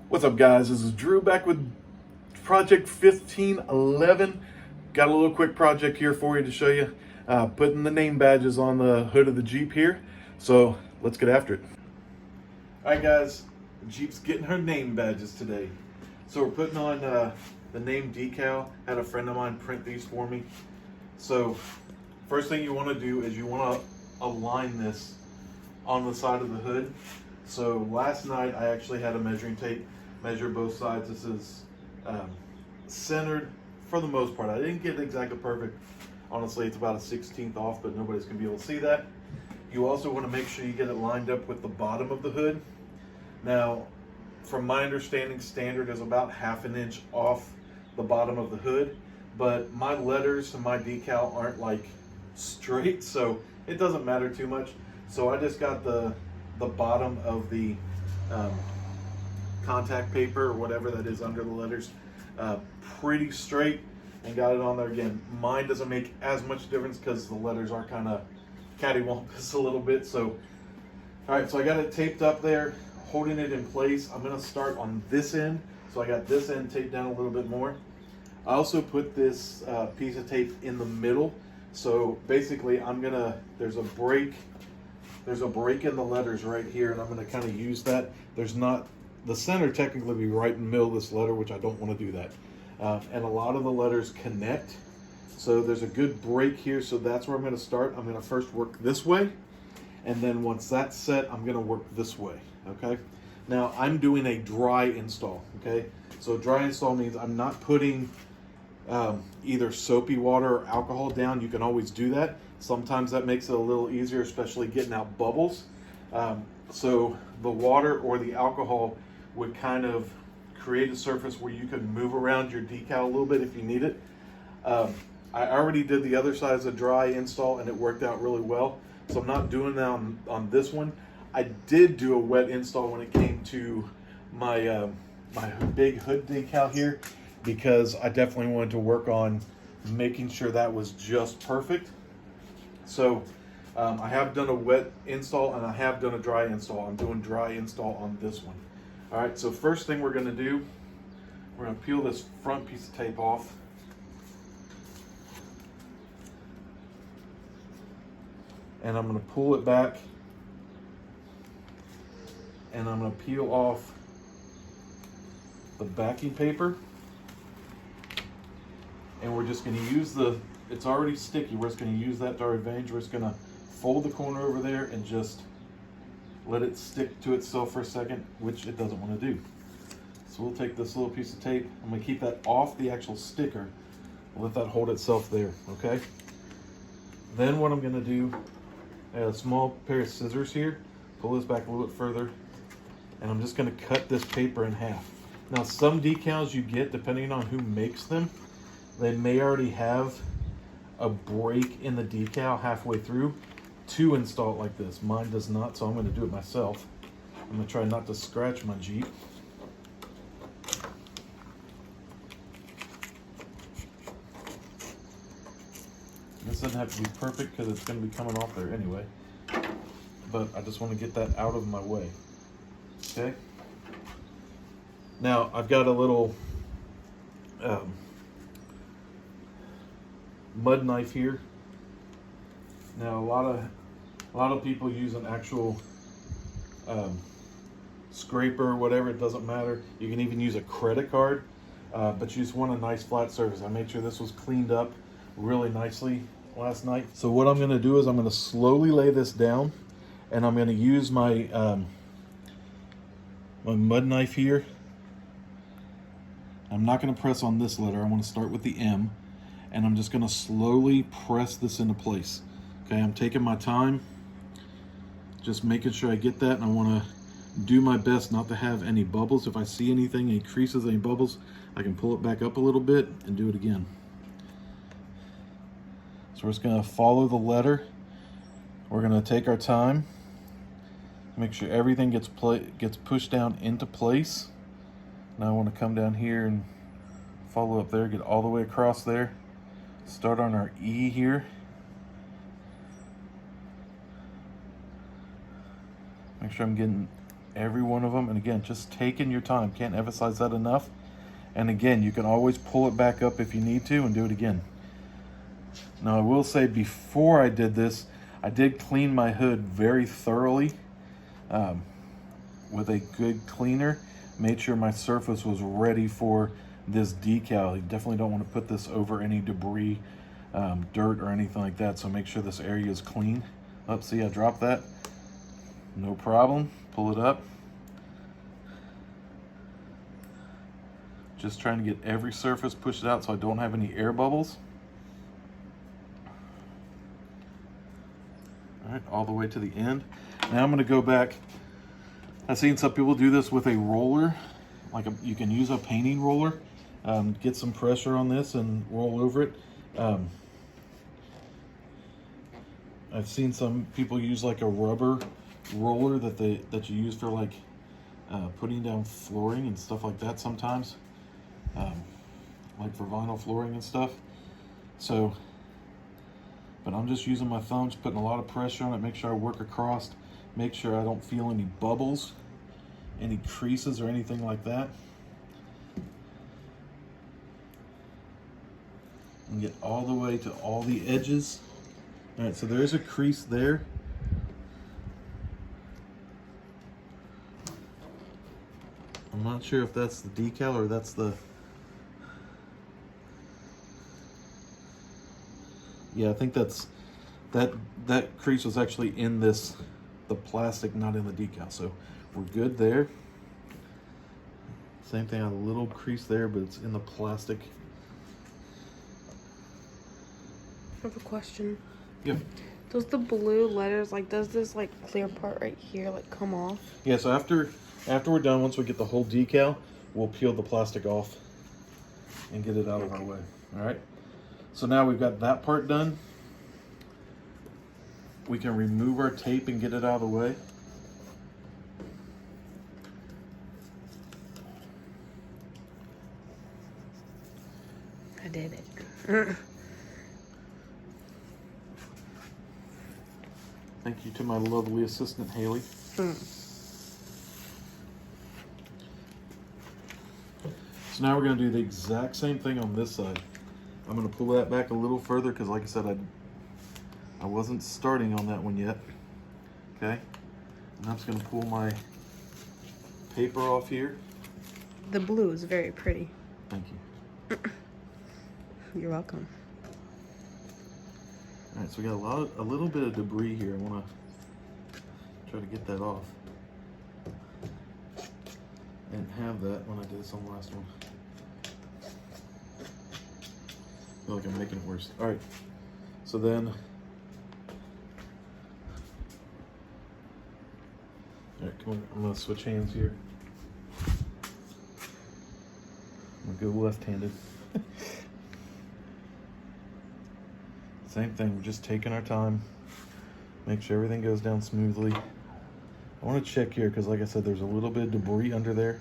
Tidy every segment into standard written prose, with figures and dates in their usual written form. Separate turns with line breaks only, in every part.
What's up, guys? This is Drew back with Project 1511. Got a little quick project here for you to show you. Putting the name badges on the hood of the Jeep here. So let's get after it. All right, guys. The Jeep's getting her name badges today. So we're putting on the name decal. Had a friend of mine print these for me. So first thing you want to do is you want to align this on the side of the hood. So last night I actually had a measuring tape measure both sides. This is centered for the most part. I didn't get it exactly perfect. Honestly, it's about a 16th off, but nobody's gonna be able to see that. You also want to make sure you get it lined up with the bottom of the hood. Now, from my understanding, standard is about ½ an inch off the bottom of the hood, but my letters and my decal aren't like straight, so it doesn't matter too much. So I just got the bottom of the contact paper or whatever that is under the letters pretty straight and got it on there. Again, mine doesn't make as much difference because the letters are kind of cattywampus a little bit. So all right, so I got it taped up there, holding it in place. I'm gonna start on this end. So I got this end taped down a little bit more. I also put this piece of tape in the middle. So basically there's a break in the letters right here, and I'm gonna kind of use that. The center technically be right in the middle of this letter, which I don't want to do that. And a lot of the letters connect. So there's a good break here. So that's where I'm gonna start. I'm gonna first work this way. And then once that's set, I'm gonna work this way, okay? Now I'm doing a dry install, okay? So dry install means I'm not putting either soapy water or alcohol down. You can always do that. Sometimes that makes it a little easier, especially getting out bubbles. So the water or the alcohol would kind of create a surface where you can move around your decal a little bit if you need it. I already did the other side as a dry install and it worked out really well. So I'm not doing that on this one. I did do a wet install when it came to my my big hood decal here, because I definitely wanted to work on making sure that was just perfect. So I have done a wet install and I have done a dry install. I'm doing dry install on this one. All right, so first thing we're gonna do, we're gonna peel this front piece of tape off. And I'm gonna pull it back and I'm gonna peel off the backing paper. And we're just gonna use it's already sticky, we're just gonna use that to our advantage. We're just gonna fold the corner over there and just let it stick to itself for a second, which it doesn't want to do. So we'll take this little piece of tape, I'm gonna keep that off the actual sticker, let that hold itself there, okay? Then what I'm gonna do, I have a small pair of scissors here, pull this back a little bit further, and I'm just gonna cut this paper in half. Now some decals you get, depending on who makes them, they may already have a break in the decal halfway through to install it like this. Mine does not, so I'm going to do it myself. I'm going to try not to scratch my Jeep. This doesn't have to be perfect because it's going to be coming off there anyway. But I just want to get that out of my way. Okay. Now I've got a little mud knife here. Now a lot of people use an actual scraper or whatever, it doesn't matter. You can even use a credit card, but you just want a nice flat surface. I made sure this was cleaned up really nicely last night. So what I'm gonna do is I'm gonna slowly lay this down and I'm gonna use my my mud knife here. I'm not gonna press on this letter, I wanna start with the M, and I'm just gonna slowly press this into place. Okay, I'm taking my time, just making sure I get that, and I wanna do my best not to have any bubbles. If I see anything, any creases, any bubbles, I can pull it back up a little bit and do it again. So we're just gonna follow the letter. We're gonna take our time, make sure everything gets pushed down into place. Now I wanna come down here and follow up there, get all the way across there. Start on our E here. Make sure I'm getting every one of them. And again, just taking your time. Can't emphasize that enough. And again, you can always pull it back up if you need to and do it again. Now I will say, before I did this, I did clean my hood very thoroughly with a good cleaner. Made sure my surface was ready for this decal. You definitely don't want to put this over any debris, dirt or anything like that. So make sure this area is clean. Oh, see, I dropped that. No problem. Pull it up. Just trying to get every surface pushed out so I don't have any air bubbles. All right, all the way to the end. Now I'm going to go back. I've seen some people do this with a roller. You can use a painting roller. Get some pressure on this and roll over it. I've seen some people use like a rubber roller that you use for like putting down flooring and stuff like that sometimes. Like for vinyl flooring and stuff. So, but I'm just using my thumbs, putting a lot of pressure on it, make sure I work across, make sure I don't feel any bubbles, any creases or anything like that. And get all the way to all the edges. All right, so there is a crease there. I'm not sure if that's the decal or that's the... Yeah, I think that's that crease was actually in the plastic, not in the decal. So we're good there. Same thing, a little crease there, but it's in the plastic.
I have a question.
Yeah.
Does the blue letters, does this clear part right here come off?
Yeah, so after we're done, once we get the whole decal, we'll peel the plastic off and get it out of our way. All right. So now we've got that part done. We can remove our tape and get it out of the way.
I did it.
Thank you to my lovely assistant, Haley. So now we're going to do the exact same thing on this side. I'm going to pull that back a little further because, like I said, I wasn't starting on that one yet. Okay, and I'm just going to pull my paper off here.
The blue is very pretty.
Thank you.
You're welcome.
All right, so we got a little bit of debris here. I want to try to get that off. I didn't have that when I did this on the last one. I feel like I'm making it worse. All right, so then, all right, come on, I'm gonna switch hands here. I'm gonna go left-handed. Same thing, we're just taking our time, make sure everything goes down smoothly. I want to check here because, like I said, there's a little bit of debris under there.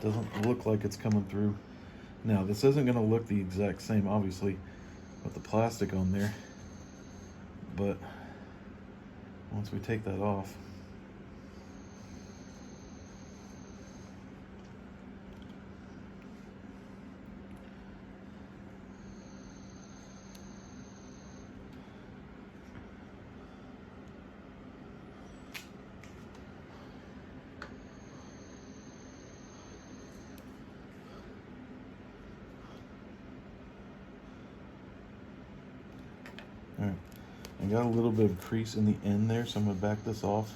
Doesn't look like it's coming through. Now, this isn't going to look the exact same, obviously, with the plastic on there. But once we take that off, all right, I got a little bit of crease in the end there, so I'm going to back this off.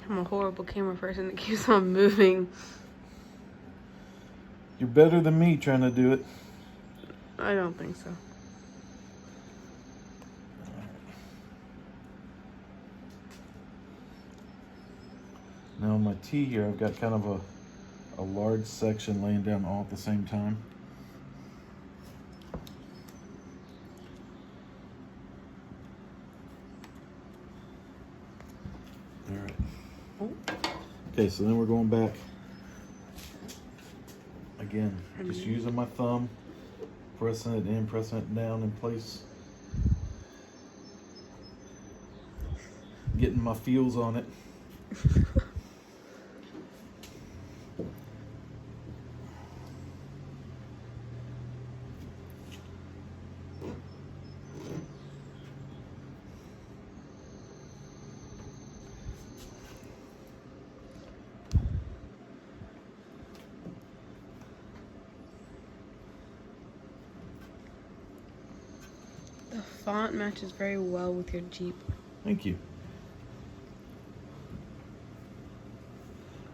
I'm a horrible camera person that keeps on moving.
You're better than me trying to do it.
I don't think so.
Now on my T here, I've got kind of a large section laying down all at the same time. Okay, so then we're going back. Again, just using my thumb, pressing it in, pressing it down in place. Getting my feels on it.
The font matches very well with your Jeep.
Thank you.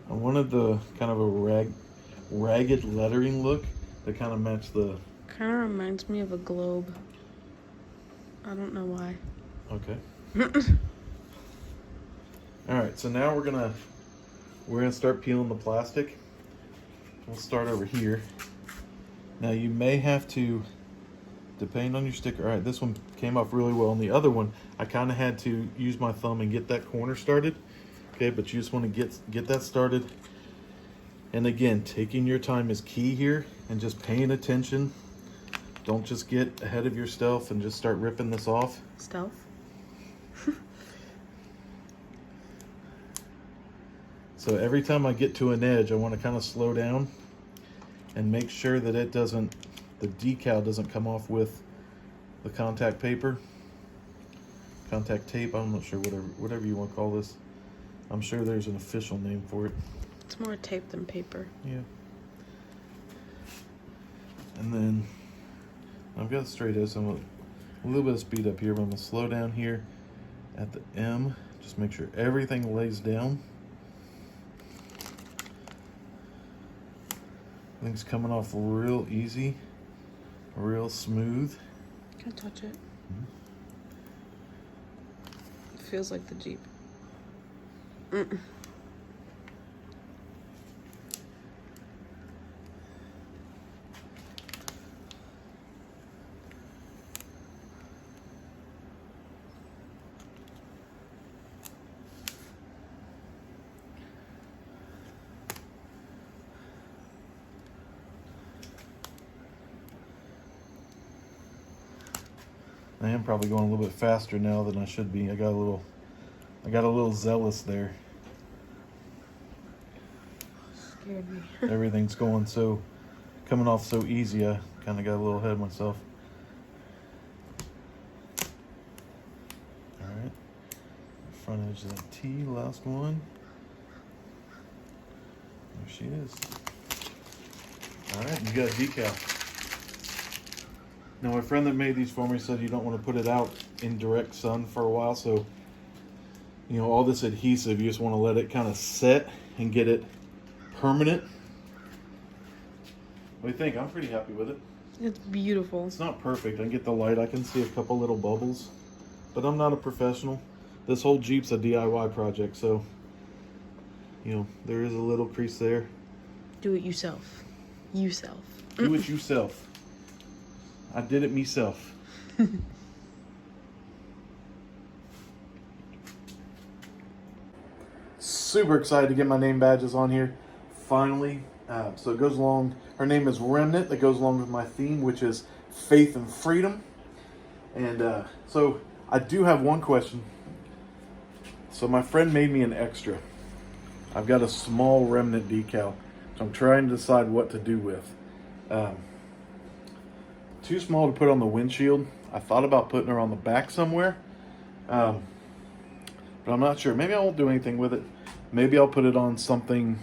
I wanted the kind of a ragged lettering look that kind of matched the...
Kind of reminds me of a globe. I don't know why.
Okay. All right, so now we're gonna start peeling the plastic. We'll start over here. Now you may have to, depending on your sticker. All right, this one came off really well. On the other one, I kind of had to use my thumb and get that corner started. Okay, but you just want to get that started. And again, taking your time is key here, and just paying attention. Don't just get ahead of yourself and just start ripping this off.
Stealth.
So every time I get to an edge, I want to kind of slow down and make sure that it doesn't, the decal doesn't come off with the contact paper. Contact tape, I'm not sure, whatever you want to call this. I'm sure there's an official name for it.
It's more tape than paper.
Yeah. And then I've got straight edge, so I'm a little bit of speed up here, but I'm going to slow down here at the M. Just make sure everything lays down. Things coming off real easy, real smooth.
Can I touch it? It feels like the Jeep.
I am probably going a little bit faster now than I should be. I got a little zealous there.
Scared me.
Everything's coming off so easy. I kind of got a little ahead of myself. All right, front edge of that T, last one. There she is. All right, you got a decal. Now, my friend that made these for me said you don't want to put it out in direct sun for a while, so, you know, all this adhesive, you just want to let it kind of set and get it permanent. What do you think? I'm pretty happy with it.
It's beautiful.
It's not perfect. I get the light. I can see a couple little bubbles, but I'm not a professional. This whole Jeep's a DIY project, so, you know, there is a little crease there.
Do it yourself. Yourself.
Do it yourself. I did it myself. Super excited to get my name badges on here. Finally. So it goes along. Her name is Remnant. That goes along with my theme, which is faith and freedom. And so I do have one question. So my friend made me an extra. I've got a small Remnant decal, so I'm trying to decide what to do with. Too small to put on the windshield. I thought about putting her on the back somewhere, but I'm not sure. Maybe I won't do anything with it. Maybe I'll put it on something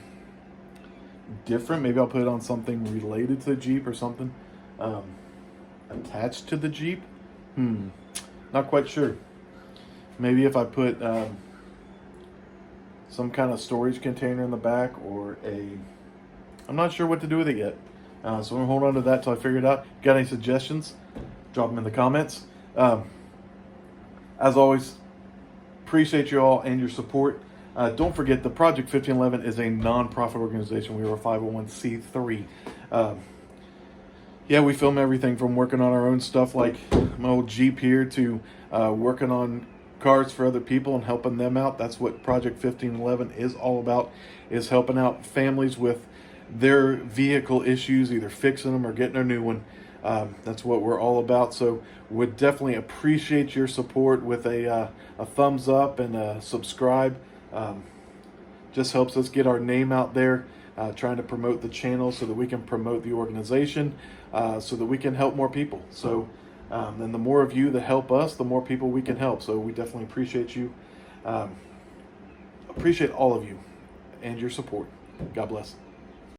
different. Maybe I'll put it on something related to the Jeep or something attached to the Jeep. Not quite sure. Maybe if I put some kind of storage container in the back, or I'm not sure what to do with it yet. So I'm going to hold on to that till I figure it out. Got any suggestions? Drop them in the comments. As always, appreciate you all and your support. Don't forget, the Project 1511 is a non-profit organization. We are a 501c3. Yeah, we film everything from working on our own stuff like my old Jeep here to working on cars for other people and helping them out. That's what Project 1511 is all about, is helping out families with their vehicle issues, either fixing them or getting a new one. That's what we're all about. So would definitely appreciate your support with a thumbs up and a subscribe. Just helps us get our name out there, trying to promote the channel so that we can promote the organization, so that we can help more people. So and the more of you that help us, the more people we can help. So we definitely appreciate you. Appreciate all of you and your support. God bless.